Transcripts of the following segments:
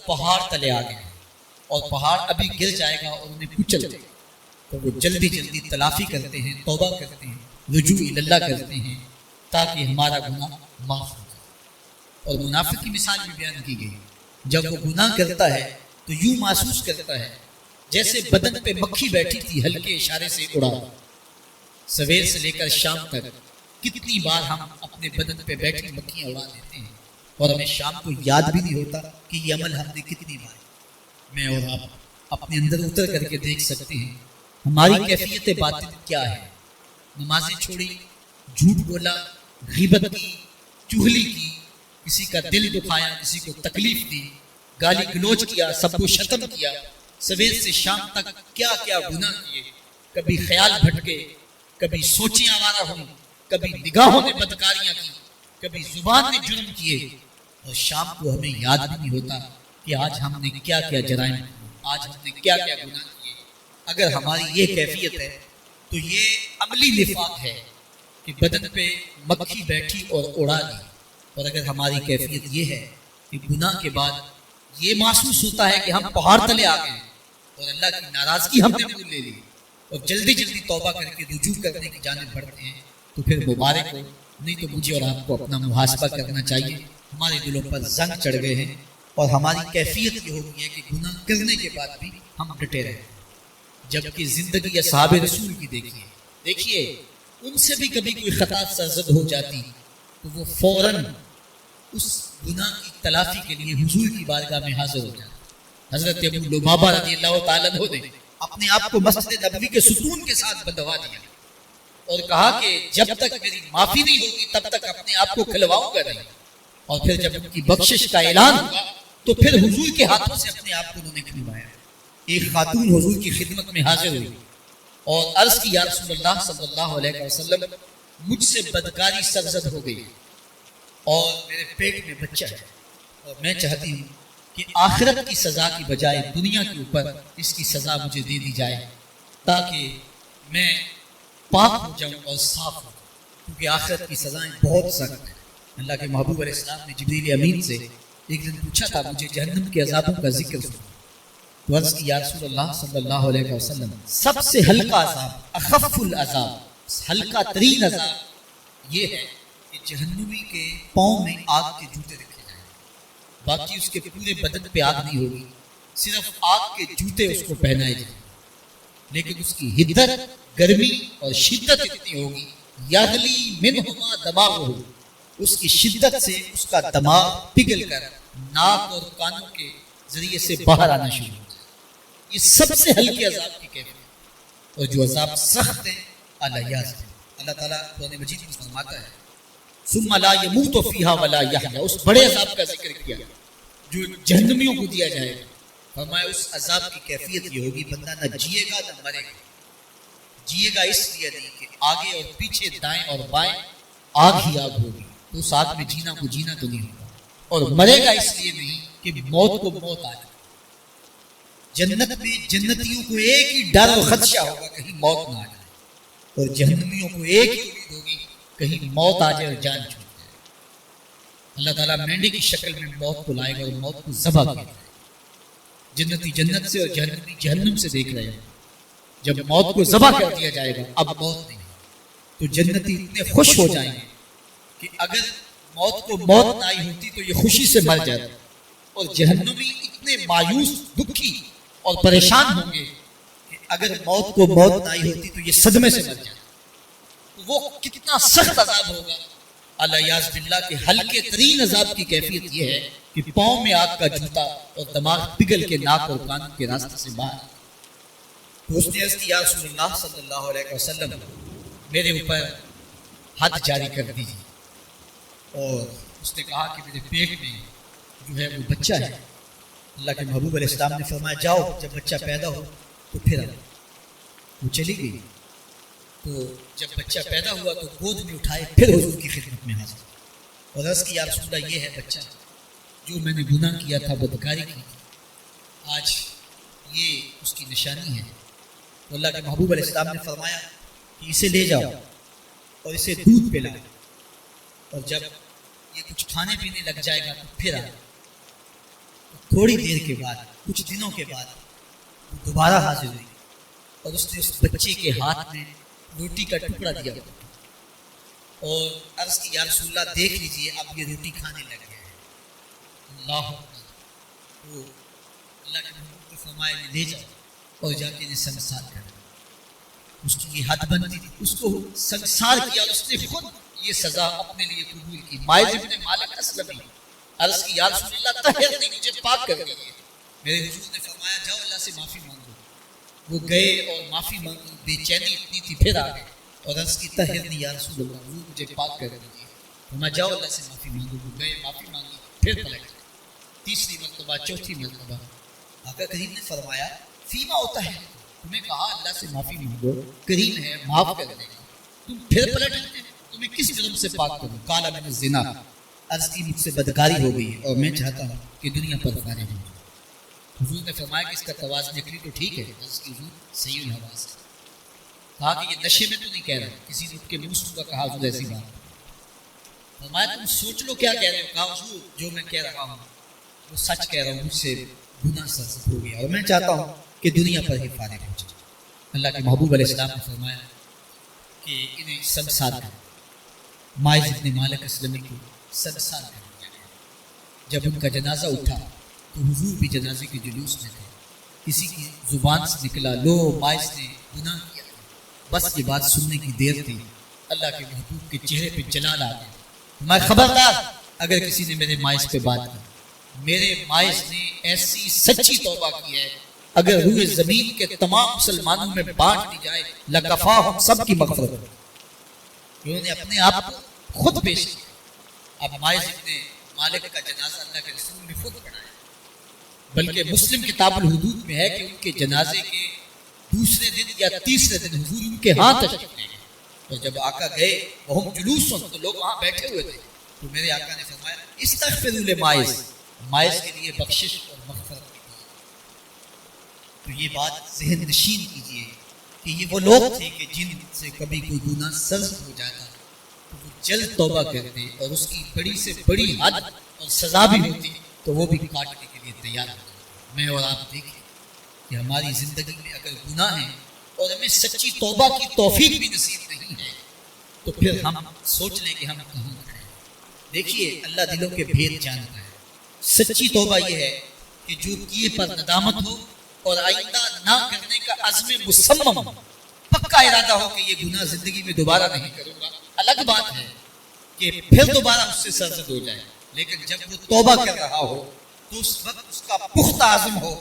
پہاڑ تلے آ گئے اور پہاڑ ابھی گر جائے گا اور انہیں کچل دے گا، تو وہ جلدی جلدی تلافی کرتے ہیں، توبہ کرتے ہیں، رجوع اللہ کرتے ہیں تاکہ ہمارا گناہ معاف ہو جائے۔ اور منافق کی مثال بھی بیان کی گئی، جب وہ گناہ کرتا ہے تو یوں محسوس کرتا ہے جیسے بدن پہ مکھی بیٹھی تھی، ہلکے اشارے سے اڑا۔ سویر سے لے کر شام تک کتنی بار ہم اپنے بدن پہ بیٹھی مکھیاں اڑا دیتے ہیں اور ہمیں شام کو یاد بھی نہیں ہوتا کہ یہ عمل ہم نے کتنی بار۔ میں اور آپ اپنے اندر اتر کر کے دیکھ سکتے ہیں ہماری کیفیت باطن کیا ہے۔ نمازیں چھوڑی، جھوٹ بولا، غیبت کی، چغلی کی، کسی کا دل دکھایا، کسی کو تکلیف دی، گالی گلوچ کیا، سب کو شتم کیا، سویر سے شام تک کیا کیا گناہ کیے، کبھی خیال بھٹکے، کبھی سوچیں آوارہ ہوئی، کبھی نگاہوں نے بدکاریاں کی، کبھی زبان نے جرم کیے، اور شام کو ہمیں یاد بھی نہیں ہوتا کہ آج ہم نے کیا کیا جرائم، آج ہم نے کیا کیا گناہ کیے۔ اگر ہماری یہ کیفیت ہے تو یہ عملی نفاق ہے کہ بدن پہ مکھی بیٹھی اور اڑا دی۔ اور اگر ہماری کیفیت یہ ہے کہ گناہ کے بعد یہ محسوس ہوتا ہے کہ ہم پہاڑ تلے آ گئے اور اللہ کی ناراضگی ہم نے مول لے لی اور جلدی جلدی توبہ کر کے رجوع کرنے کی جانب بڑھتے ہیں، تو پھر مبارک ہو، نہیں تو مجھے اور آپ کو اپنا محاسبہ کرنا چاہیے۔ ہمارے دلوں پر زنگ چڑھ گئے ہیں اور ہماری کیفیت یہ ہو گئی ہے کہ گناہ کرنے کے بعد بھی ہم ڈٹے رہے، جبکہ زندگی اصحاب رسول کی دیکھیے ان سے بھی کبھی کوئی خطا سرزد ہو جاتی تو وہ فوراً اس گناہ کی تلافی کے لیے حضور کی بارگاہ میں حاضر ہو جاتا۔ حضرت ابو لبابہ رضی اللہ تعالیٰ عنہ نے اپنے آپ کو مسجد نبوی کے ستون کے ساتھ بندھوا دیا اور کہا کہ جب تک میری معافی نہیں ہوگی تب تک اپنے آپ کو کھلواؤں گا نہیں، اور پھر جب ان کی بخشش کا اعلان ہوا تو پھر حضور کے ہاتھوں سے اپنے آپ کو انہوں نے کھلوایا۔ ایک خاتون حضور کی خدمت میں حاضر ہوئی اور عرض کی، یا رسول اللہ صلی اللہ علیہ وسلم، مجھ سے بدکاری سرزد ہو گئی اور میرے پیٹ میں بچہ ہے، اور میں چاہتی ہوں کہ آخرت کی سزا کی بجائے دنیا کے اوپر اس کی سزا مجھے دے دی جائے تاکہ میں پاک ہو جاؤں اور صاف ہوں، کیونکہ آخرت کی سزائیں بہت سخت ہیں۔ اللہ کے محبوب علیہ السلام نے جبریل امین سے ایک دن پوچھا تھا، مجھے جہنم کے عذابوں کا ذکر سنا، تو عرض کی، یا رسول اللہ صلی اللہ علیہ وسلم، سب سے ہلکا عذاب، اخف العذاب، ہلکا ترین عذاب یہ ہے کہ جہنمی کے پاؤں میں آگ کے جوتے رکھے جائیں، باقی اس کے پورے بدن پہ آگ نہیں ہوگی، صرف آگ کے جوتے اس کو پہنائے جائیں، لیکن اس کی حدت، گرمی اور شدت اتنی ہوگی، یغلی منہما دماغہ، اس کی شدت سے اس کا دماغ پگھل کر ناک اور کانوں کے ذریعے سے باہر آنا شروع ہو جائے۔ یہ سب سے ہلکے عذاب کی کیفیت، اور جو عذاب سخت ہیں اللہ تعالیٰ قرآن مجید میں فرماتا ہے، ثم لا يموت فيها ولا يحيا، اس بڑے عذاب کا ذکر کیا جو جہنمیوں کو دیا جائے گا۔ فرمایا اس عذاب کی کیفیت یہ ہوگی، بندہ نہ جیے گا نہ مرے گا۔ جیے گا اس لیے نہیں کہ آگے اور پیچھے، دائیں اور بائیں آگ ہی آگ ہوگی، تو اس آگ میں جینا کو جینا تو نہیں ہوگا، اور مرے گا اس لیے نہیں کہ موت کو موت آ جائے۔ جنت میں جنتیوں کو ایک ہی ڈر و خدشہ ہوگا، کہیں موت نہ آ جائے، اور جہنمیوں کو ایک ہی امید ہوگی، کہیں موت آ جائے اور جان چھوٹ جائے۔ اللہ تعالیٰ مینڈے کی شکل میں موت کو لائے گا اور موت کو ذبح کیا جائے گا۔ جنتی جنت سے اور جہنمی جہنم سے دیکھ رہے ہیں، جب موت کو ذبح کر دیا جائے گا اب موت نہیں، تو جنتی اتنے خوش ہو جائیں گے کہ اگر موت کو موت نہ آئی ہوتی تو یہ خوشی سے مر جاتے، اور جہنمی اتنے مایوس، دکھی اور پریشان ہوں گے کہ اگر موت کو موت نہ آئی ہوتی تو یہ صدمے سے مر جاتے۔ وہ کتنا سخت عذاب ہوگا، اللہ یاذ باللہ کے ہلکے ترین عذاب کی کیفیت یہ ہے کہ پاؤں میں آگ کا جوتا اور دماغ پگھل کے ناک اور کانوں کے راستے سے باہر۔ تو اس نے عرض کی، یا رسول اللہ صلی اللہ علیہ وسلم، میرے اوپر حد جاری کر دیجیے۔ اور اس نے کہا کہ میرے پیٹ میں جو ہے وہ بچہ ہے۔ اللہ کے محبوب علیہ السلام نے فرمایا، جاؤ جب بچہ پیدا ہو تو پھر آؤ۔ وہ چلی گئی، تو جب بچہ پیدا ہوا تو گود میں اٹھائے پھر حضور کی خدمت میں حاضر اور عرض کی، یا رسول اللہ، یہ ہے بچہ جو میں نے گناہ کیا تھا، بدکاری کی تھی، آج یہ اس کی نشانی ہے۔ تو اللہ کے محبوب علیہ السلام نے فرمایا کہ اسے لے جاؤ اور اسے دودھ پلاؤ، اور جب یہ کچھ کھانے پینے لگ جائے گا تو پھر آئے۔ تھوڑی دیر کے بعد، کچھ دنوں کے بعد وہ دوبارہ حاضر ہوئی اور اس نے اس بچے کے ہاتھ میں روٹی کا ٹکڑا دیا اور عرض کی یا رسول اللہ دیکھ لیجئے اب یہ روٹی کھانے لگ گیا ہے۔ اللہ اکبر، وہ اللہ کے محبوب کو فرمایا لے جاؤ اور جا کے انہیں سنسار کر۔ اس کی یہ حد بنتی تھی، اس کو سنسار کیا، اس نے خود یہ سزا اپنے لیے قبول کی۔ مائز ابن مالک اسلمی عرض کی یا رسول اللہ طاہر نہیں، مجھے پاک کر دیجیے۔ میرے حضور نے فرمایا جاؤ اللہ سے معافی مانگو۔ وہ گئے اور معافی مانگی، بے چینی اتنی تھی، پھر آ گئے اور عرض کی طاہر نہیں یا رسول اللہ، حضور مجھے پاک کر دیجیے۔ فرمایا جاؤ اللہ سے معافی مانگو۔ وہ گئے، معافی مانگی، پھر پلٹ گئے، تیسری مرتبہ، چوتھی مرتبہ۔ آقا کریم نے فرمایا فیما ہوتا ہے، تمہیں کہا اللہ سے معافی مانگو، کریم ہے معاف کر دے گا، تم پھر پلٹ گئے، تمہیں کس جرم سے پاک کروں؟ قال من الزنا، عرض کی مجھ سے بدکاری ہو گئی اور میں چاہتا ہوں کہ دنیا پر فارغ ہو جائے۔ حضور نے فرمایا کہ اس کا توازن عقلی تو ٹھیک ہے، عرض کی حضور صحیح الحواس ہے۔ کہا کہ یہ نشے میں تو نہیں کہہ رہا، کسی نے اٹھ کے منہ کا کہا حضور ایسی بات۔ فرمایا تم سوچ لو کیا کہہ رہے ہو؟ کہا حضور جو میں کہہ رہا ہوں وہ سچ کہہ رہا ہوں، مجھ سے گناہ سرزد ہو گیا اور میں چاہتا ہوں کہ دنیا پر ہی فارغ ہو جائے۔ اللہ کے محبوب علیہ السلام نے فرمایا کہ انہیں سنسار کریں۔ مائز ابن مالک اسلمی کو سنسار کر دیا گیا۔ جب ان کا جنازہ اٹھا تو حضور بھی جنازے کے جلوس میں تھے۔ کسی کی زبان سے نکلا لو مائز نے گناہ کیا، بس یہ بات سننے کی دیر تھی، اللہ کے محبوب کے چہرے پہ جلال آ گیا۔ میں خبردار اگر کسی نے میرے مائز پہ بات کی، میرے مائز نے ایسی سچی توبہ کی ہے اگر روئے زمین کے تمام مسلمانوں میں بانٹ دی جائے لکفاہم، سب کی مغفرت ہو۔ انہوں نے اپنے آپ کو خود پیش کیا۔ اب مائز ابن مالک کا جنازہ اللہ کے رسول نے خود پڑھایا، بلکہ مسلم کتاب الحدود میں ہے کہ ان کے جنازے کے دوسرے دن یا تیسرے دن حضور ان کے ہاں تشریف لے گئے، اور جب آقا گئے وہ جلوس ہوں تو لوگ وہاں بیٹھے ہوئے تھے، تو میرے آقا نے فرمایا استغفروا لمائز، مائز کے لیے بخشش اور مغفرت کی۔ تو یہ بات ذہن نشین کیجئے کہ یہ وہ لوگ تھے کہ جن سے کبھی کوئی گناہ سرزد ہو جاتا تو وہ جلد توبہ کرتے، اور اس کی بڑی سے بڑی حد اور سزا بھی ہوتی تو وہ بھی کاٹنے کے لیے تیار ہوتے۔ میں اور آپ دیکھیں کہ ہماری زندگی میں اگر گناہ ہے اور ہمیں سچی توبہ کی توفیق بھی نصیب نہیں ہے تو پھر ہم سوچ لیں کہ ہم کہاں کھڑے ہیں۔ دیکھیے اللہ دلوں کے بھید جانتا ہے۔ سچی توبہ یہ ہے کہ جو کیے پر ندامت ہو اور آئندہ نہ کرنے کا عزم مصمم، پکا ارادہ ہو کہ یہ گناہ زندگی میں دوبارہ نہیں کروں گا۔ الگ بات ہے کہ پھر دوبارہ اس سے سرزد ہو جائے، لیکن جب وہ توبہ کر رہا ہو تو اس وقت اس کا پختہ عزم ہو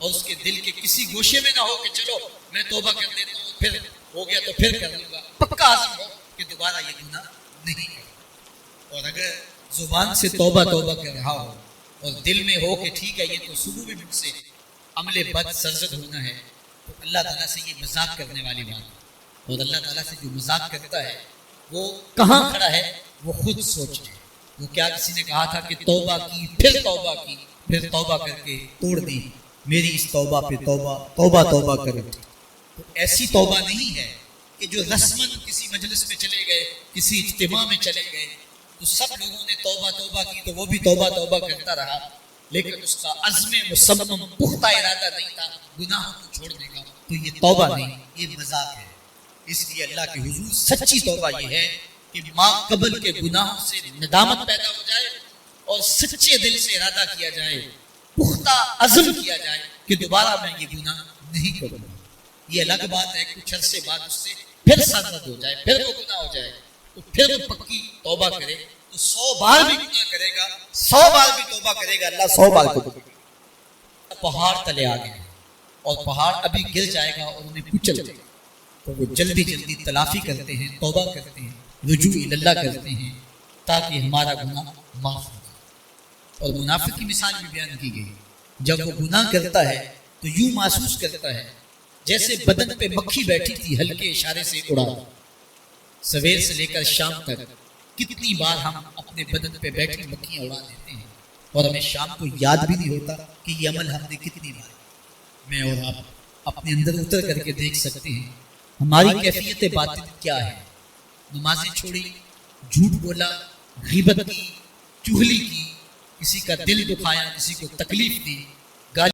اور اس کے دل کے کسی گوشے میں نہ ہو کہ چلو میں توبہ کر لیتا ہوں، پھر ہو گیا تو پھر کر لوں گا۔ پکا عزم ہو کہ دوبارہ یہ گناہ نہیں کروں۔ اور اگر زبان سے توبہ توبہ کر رہا ہو اور دل میں ہو کہ ٹھیک ہے یہ تو صبح بھی مجھ سے عمل بد سرزد ہونا ہے، تو اللہ تعالیٰ سے یہ مذاق کرنے والی بات ہے۔ اور اللہ تعالیٰ سے جو مذاق کرتا ہے وہ کہاں کھڑا ہے وہ خود سوچے۔ وہ کیا کسی نے کہا تھا کہ توبہ کی، پھر توبہ کی، پھر توبہ کر کے توڑ دی، میری اس توبہ پہ توبہ، توبہ توبہ کر اٹھی۔ تو ایسی توبہ نہیں ہے کہ جو رسماً کسی مجلس میں چلے گئے، کسی اجتماع میں چلے گئے تو سب لوگوں نے توبہ توبہ کی تو وہ بھی توبہ توبہ کرتا رہا، لیکن اس کا عزم مصمم پختہ ارادہ نہیں تھا گناہوں کو چھوڑنے کا، تو یہ توبہ نہیں، یہ مذاق ہے۔ اس لیے اللہ کے حضور سچی توبہ یہ ہے کہ ماں قبل کے گناہوں سے ندامت پیدا ہو جائے اور سچے دل سے ارادہ کیا جائے، پختہ عزم کیا جائے کہ دوبارہ میں یہ گناہ نہیں کروں گا۔ یہ الگ بات ہے کچھ عرصے بعد اس سے پھر سرزد ہو جائے، پھر وہ گناہ ہو جائے تو پھر وہ پکی توبہ کرے تو 100 بار بھی گناہ کرے گا، 100 بار بھی توبہ کرے گا، اللہ 100 بار کو پہاڑ تلے آ گئے اور پہاڑ ابھی گر جائے گا اور انہیں کچل دے گا، تو وہ جلدی جلدی تلافی کرتے ہیں، توبہ کرتے ہیں، رجوع اللہ کرتے ہیں تاکہ ہمارا گناہ معاف ہو جائے۔ اور منافق کی مثال بھی بیان کی گئی، جب وہ گناہ کرتا ہے تو یوں محسوس کرتا ہے جیسے بدن پہ مکھی بیٹھی تھی، ہلکے اشارے سے اڑا دو۔ سویر سے لے کر شام تک کتنی بار ہم اپنے بدن پہ بیٹھی مکھیاں اڑا دیتے ہیں اور ہمیں شام کو یاد بھی نہیں ہوتا کہ یہ عمل ہم نے کتنی بار۔ میں اور آپ اپنے اندر اتر کر کے دیکھ سکتے ہیں ہماری کیفیت باطن کیا ہے۔ نمازیں چھوڑی، جھوٹ بولا، غیبت کی، چغلی کی، کسی کا دل دکھایا، کسی کو تکلیف دی،